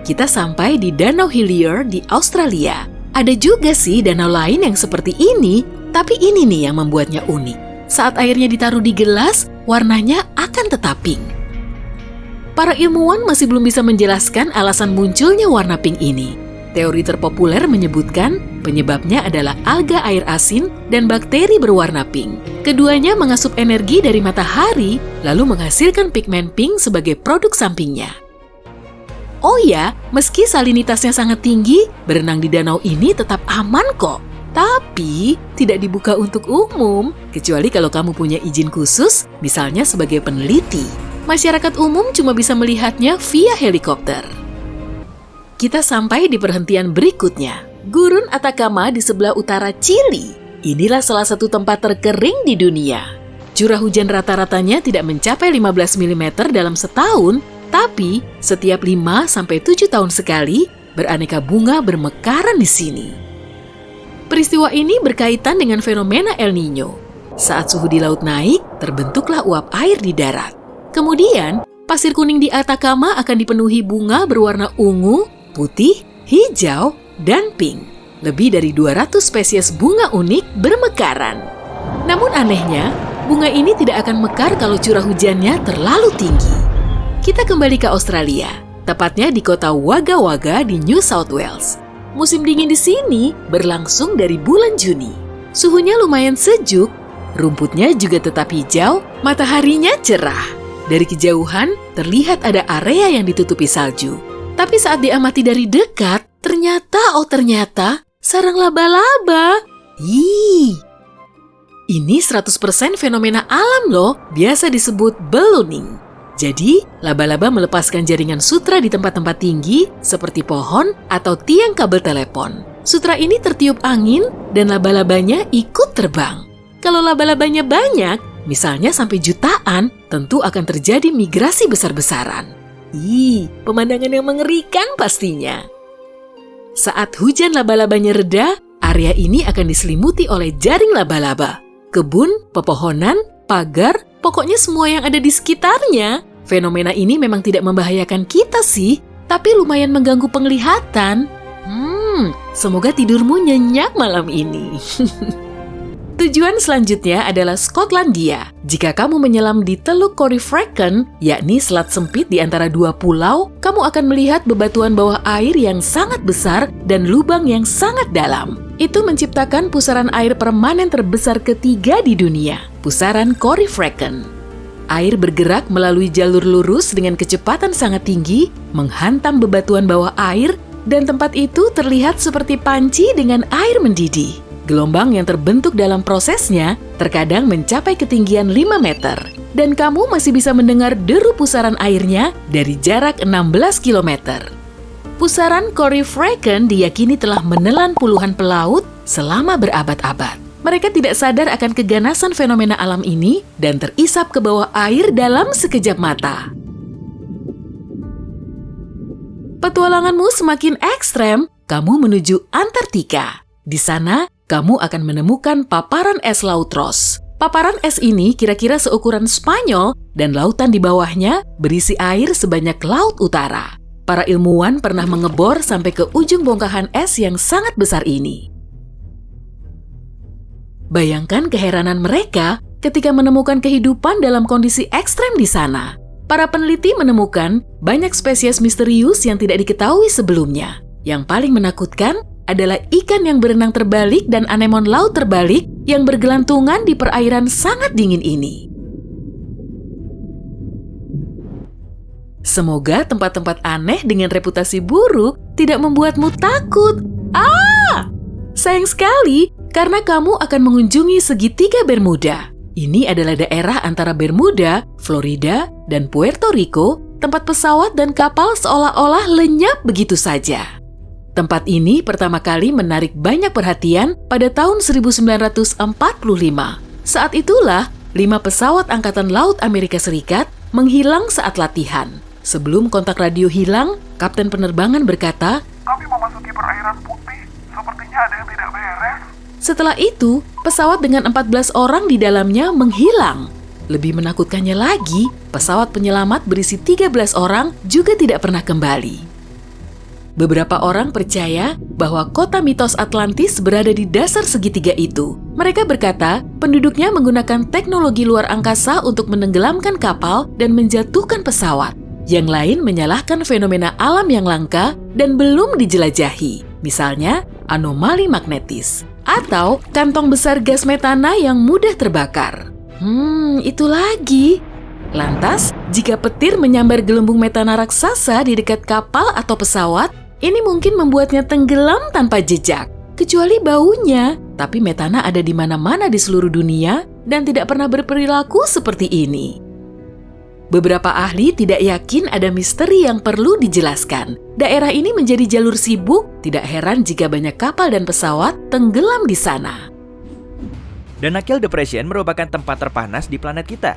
kita sampai di Danau Hillier di Australia. Ada juga sih danau lain yang seperti ini, tapi ini nih yang membuatnya unik. Saat airnya ditaruh di gelas, warnanya akan tetap pink. Para ilmuwan masih belum bisa menjelaskan alasan munculnya warna pink ini. Teori terpopuler menyebutkan penyebabnya adalah alga air asin dan bakteri berwarna pink. Keduanya mengasup energi dari matahari, lalu menghasilkan pigmen pink sebagai produk sampingnya. Oh ya, meski salinitasnya sangat tinggi, berenang di danau ini tetap aman kok. Tapi, tidak dibuka untuk umum, kecuali kalau kamu punya izin khusus, misalnya sebagai peneliti. Masyarakat umum cuma bisa melihatnya via helikopter. Kita sampai di perhentian berikutnya, Gurun Atacama di sebelah utara Chili. Inilah salah satu tempat terkering di dunia. Curah hujan rata-ratanya tidak mencapai 15 mm dalam setahun, tapi setiap 5-7 tahun sekali, beraneka bunga bermekaran di sini. Peristiwa ini berkaitan dengan fenomena El Niño. Saat suhu di laut naik, terbentuklah uap air di darat. Kemudian, pasir kuning di Atacama akan dipenuhi bunga berwarna ungu, putih, hijau, dan pink. Lebih dari 200 spesies bunga unik bermekaran. Namun anehnya, bunga ini tidak akan mekar kalau curah hujannya terlalu tinggi. Kita kembali ke Australia, tepatnya di kota Wagga Wagga di New South Wales. Musim dingin di sini berlangsung dari bulan Juni. Suhunya lumayan sejuk, rumputnya juga tetap hijau, mataharinya cerah. Dari kejauhan, terlihat ada area yang ditutupi salju. Tapi saat diamati dari dekat, ternyata sarang laba-laba. Ini 100% fenomena alam loh, biasa disebut ballooning. Jadi, laba-laba melepaskan jaringan sutra di tempat-tempat tinggi seperti pohon atau tiang kabel telepon. Sutra ini tertiup angin dan laba-labanya ikut terbang. Kalau laba-labanya banyak, misalnya sampai jutaan, tentu akan terjadi migrasi besar-besaran. Pemandangan yang mengerikan pastinya. Saat hujan laba-labanya reda, area ini akan diselimuti oleh jaring laba-laba. Kebun, pepohonan, pagar, pokoknya semua yang ada di sekitarnya. Fenomena ini memang tidak membahayakan kita sih, tapi lumayan mengganggu penglihatan. Semoga tidurmu nyenyak malam ini. Tujuan selanjutnya adalah Skotlandia. Jika kamu menyelam di Teluk Corryvreckan, yakni selat sempit di antara dua pulau, kamu akan melihat bebatuan bawah air yang sangat besar dan lubang yang sangat dalam. Itu menciptakan pusaran air permanen terbesar ketiga di dunia, pusaran Corryvreckan. Air bergerak melalui jalur lurus dengan kecepatan sangat tinggi, menghantam bebatuan bawah air, dan tempat itu terlihat seperti panci dengan air mendidih. Gelombang yang terbentuk dalam prosesnya terkadang mencapai ketinggian 5 meter, dan kamu masih bisa mendengar deru pusaran airnya dari jarak 16 km. Pusaran Corryvreckan diyakini telah menelan puluhan pelaut selama berabad-abad. Mereka tidak sadar akan keganasan fenomena alam ini dan terisap ke bawah air dalam sekejap mata. Petualanganmu semakin ekstrem, kamu menuju Antartika. Di sana, kamu akan menemukan paparan es laut Ross. Paparan es ini kira-kira seukuran Spanyol dan lautan di bawahnya berisi air sebanyak laut utara. Para ilmuwan pernah mengebor sampai ke ujung bongkahan es yang sangat besar ini. Bayangkan keheranan mereka ketika menemukan kehidupan dalam kondisi ekstrem di sana. Para peneliti menemukan banyak spesies misterius yang tidak diketahui sebelumnya. Yang paling menakutkan adalah ikan yang berenang terbalik dan anemon laut terbalik yang bergelantungan di perairan sangat dingin ini. Semoga tempat-tempat aneh dengan reputasi buruk tidak membuatmu takut. Sayang sekali, karena kamu akan mengunjungi segitiga Bermuda. Ini adalah daerah antara Bermuda, Florida, dan Puerto Rico, tempat pesawat dan kapal seolah-olah lenyap begitu saja. Tempat ini pertama kali menarik banyak perhatian pada tahun 1945. Saat itulah, 5 pesawat Angkatan Laut Amerika Serikat menghilang saat latihan. Sebelum kontak radio hilang, kapten penerbangan berkata, "Kami memasuki perairan putih, sepertinya ada yang tidak beres." Setelah itu, pesawat dengan 14 orang di dalamnya menghilang. Lebih menakutkannya lagi, pesawat penyelamat berisi 13 orang juga tidak pernah kembali. Beberapa orang percaya bahwa kota mitos Atlantis berada di dasar segitiga itu. Mereka berkata, penduduknya menggunakan teknologi luar angkasa untuk menenggelamkan kapal dan menjatuhkan pesawat. Yang lain menyalahkan fenomena alam yang langka dan belum dijelajahi, misalnya anomali magnetis atau kantong besar gas metana yang mudah terbakar. Itu lagi. Lantas, jika petir menyambar gelembung metana raksasa di dekat kapal atau pesawat, ini mungkin membuatnya tenggelam tanpa jejak, kecuali baunya. Tapi metana ada di mana-mana di seluruh dunia dan tidak pernah berperilaku seperti ini. Beberapa ahli tidak yakin ada misteri yang perlu dijelaskan. Daerah ini menjadi jalur sibuk, tidak heran jika banyak kapal dan pesawat tenggelam di sana. Danakil Depression merupakan tempat terpanas di planet kita.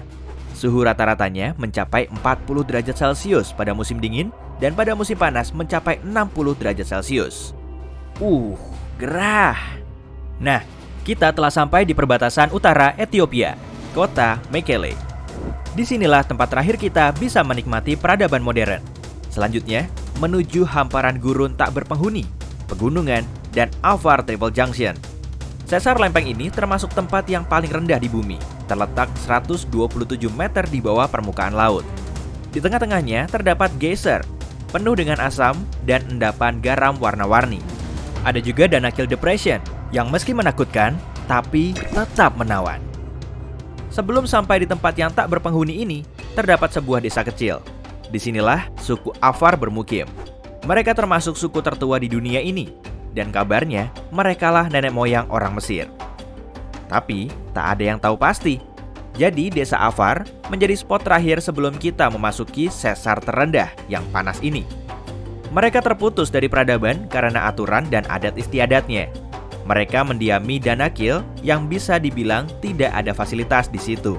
Suhu rata-ratanya mencapai 40 derajat Celcius pada musim dingin dan pada musim panas mencapai 60 derajat Celcius. Gerah. Nah, kita telah sampai di perbatasan utara Ethiopia, kota Mekele. Disinilah tempat terakhir kita bisa menikmati peradaban modern. Selanjutnya, menuju hamparan gurun tak berpenghuni, pegunungan, dan Afar Triple Junction. Sesar lempeng ini termasuk tempat yang paling rendah di bumi, terletak 127 meter di bawah permukaan laut. Di tengah-tengahnya terdapat geyser, penuh dengan asam dan endapan garam warna-warni. Ada juga Danakil Depression, yang meski menakutkan, tapi tetap menawan. Sebelum sampai di tempat yang tak berpenghuni ini, terdapat sebuah desa kecil. Disinilah suku Afar bermukim. Mereka termasuk suku tertua di dunia ini, dan kabarnya merekalah nenek moyang orang Mesir. Tapi, tak ada yang tahu pasti. Jadi, desa Afar menjadi spot terakhir sebelum kita memasuki sesar terendah yang panas ini. Mereka terputus dari peradaban karena aturan dan adat istiadatnya. Mereka mendiami Danakil yang bisa dibilang tidak ada fasilitas di situ.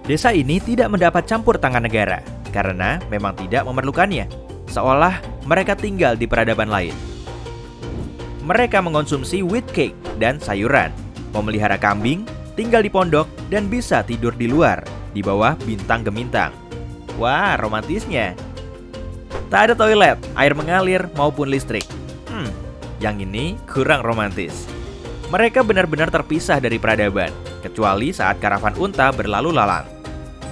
Desa ini tidak mendapat campur tangan negara karena memang tidak memerlukannya, seolah mereka tinggal di peradaban lain. Mereka mengonsumsi wheat cake dan sayuran, memelihara kambing, tinggal di pondok, dan bisa tidur di luar, di bawah bintang gemintang. Wah, romantisnya. Tak ada toilet, air mengalir, maupun listrik. Yang ini kurang romantis. Mereka benar-benar terpisah dari peradaban, kecuali saat karavan unta berlalu lalang.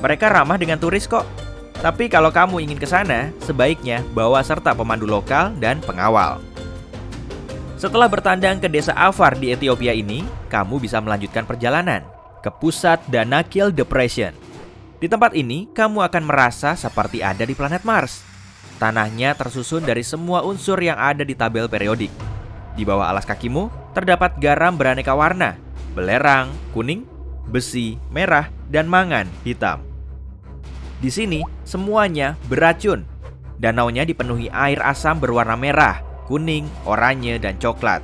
Mereka ramah dengan turis kok. Tapi kalau kamu ingin ke sana, sebaiknya bawa serta pemandu lokal dan pengawal. Setelah bertandang ke desa Afar di Ethiopia ini, kamu bisa melanjutkan perjalanan ke pusat Danakil Depression. Di tempat ini, kamu akan merasa seperti ada di planet Mars. Tanahnya tersusun dari semua unsur yang ada di tabel periodik. Di bawah alas kakimu, terdapat garam beraneka warna, belerang, kuning, besi, merah, dan mangan, hitam. Di sini, semuanya beracun. Danaunya dipenuhi air asam berwarna merah, kuning, oranye, dan coklat.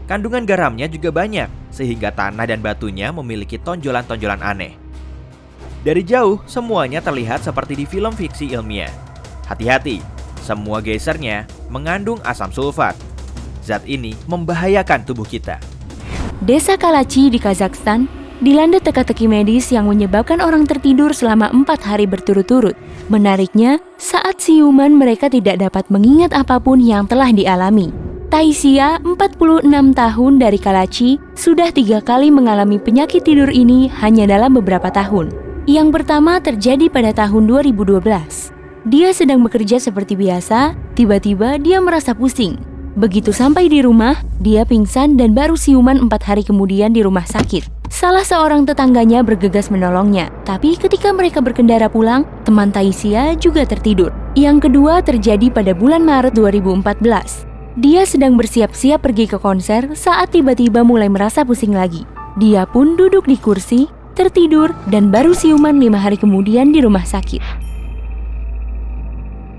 Kandungan garamnya juga banyak, sehingga tanah dan batunya memiliki tonjolan-tonjolan aneh. Dari jauh, semuanya terlihat seperti di film fiksi ilmiah. Hati-hati, semua geysernya mengandung asam sulfat. Zat ini membahayakan tubuh kita. Desa Kalachi di Kazakhstan dilanda teka-teki medis yang menyebabkan orang tertidur selama 4 hari berturut-turut. Menariknya, saat siuman mereka tidak dapat mengingat apapun yang telah dialami. Taisia, 46 tahun dari Kalachi, sudah 3 kali mengalami penyakit tidur ini hanya dalam beberapa tahun. Yang pertama terjadi pada tahun 2012. Dia sedang bekerja seperti biasa, tiba-tiba dia merasa pusing. Begitu sampai di rumah, dia pingsan dan baru siuman 4 hari kemudian di rumah sakit. Salah seorang tetangganya bergegas menolongnya, tapi ketika mereka berkendara pulang, teman Taisia juga tertidur. Yang kedua terjadi pada bulan Maret 2014. Dia sedang bersiap-siap pergi ke konser saat tiba-tiba mulai merasa pusing lagi. Dia pun duduk di kursi, tertidur, dan baru siuman 5 hari kemudian di rumah sakit.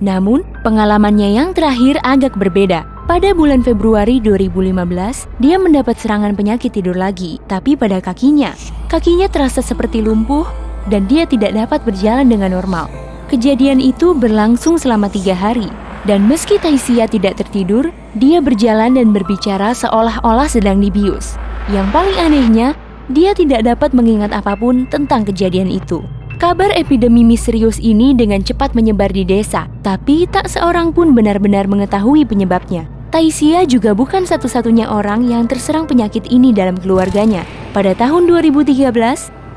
Namun, pengalamannya yang terakhir agak berbeda. Pada bulan Februari 2015, dia mendapat serangan penyakit tidur lagi, tapi pada kakinya. Kakinya terasa seperti lumpuh, dan dia tidak dapat berjalan dengan normal. Kejadian itu berlangsung selama 3 hari, dan meski Taisia tidak tertidur, dia berjalan dan berbicara seolah-olah sedang dibius. Yang paling anehnya, dia tidak dapat mengingat apapun tentang kejadian itu. Kabar epidemi misterius ini dengan cepat menyebar di desa, tapi tak seorang pun benar-benar mengetahui penyebabnya. Taisia juga bukan satu-satunya orang yang terserang penyakit ini dalam keluarganya. Pada tahun 2013,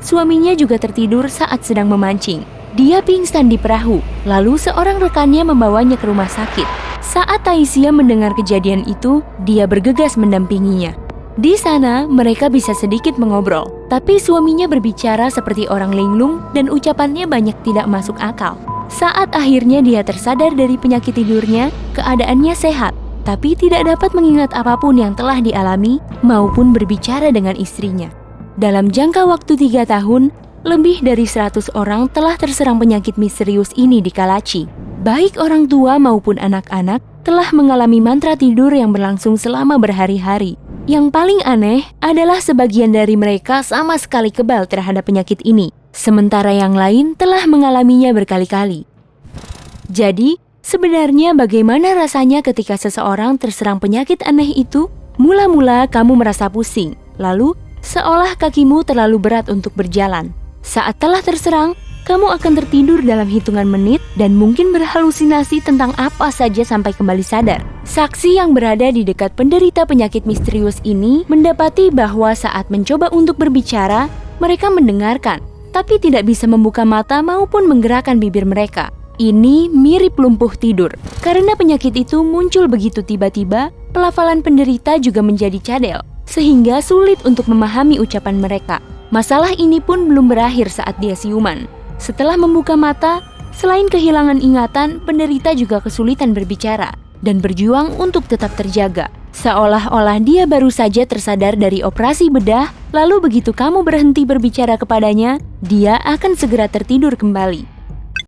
suaminya juga tertidur saat sedang memancing. Dia pingsan di perahu, lalu seorang rekannya membawanya ke rumah sakit. Saat Taisia mendengar kejadian itu, dia bergegas mendampinginya. Di sana, mereka bisa sedikit mengobrol, tapi suaminya berbicara seperti orang linglung dan ucapannya banyak tidak masuk akal. Saat akhirnya dia tersadar dari penyakit tidurnya, keadaannya sehat, tapi tidak dapat mengingat apapun yang telah dialami maupun berbicara dengan istrinya. Dalam jangka waktu 3 tahun, lebih dari 100 orang telah terserang penyakit misterius ini di Kalachi. Baik orang tua maupun anak-anak telah mengalami mantra tidur yang berlangsung selama berhari-hari. Yang paling aneh adalah sebagian dari mereka sama sekali kebal terhadap penyakit ini, sementara yang lain telah mengalaminya berkali-kali. Jadi, sebenarnya bagaimana rasanya ketika seseorang terserang penyakit aneh itu? Mula-mula kamu merasa pusing, lalu seolah kakimu terlalu berat untuk berjalan. Saat telah terserang, kamu akan tertidur dalam hitungan menit dan mungkin berhalusinasi tentang apa saja sampai kembali sadar. Saksi yang berada di dekat penderita penyakit misterius ini mendapati bahwa saat mencoba untuk berbicara, mereka mendengarkan, tapi tidak bisa membuka mata maupun menggerakkan bibir mereka. Ini mirip lumpuh tidur. Karena penyakit itu muncul begitu tiba-tiba, pelafalan penderita juga menjadi cadel, sehingga sulit untuk memahami ucapan mereka. Masalah ini pun belum berakhir saat dia siuman. Setelah membuka mata, selain kehilangan ingatan, penderita juga kesulitan berbicara dan berjuang untuk tetap terjaga. Seolah-olah dia baru saja tersadar dari operasi bedah, lalu begitu kamu berhenti berbicara kepadanya, dia akan segera tertidur kembali.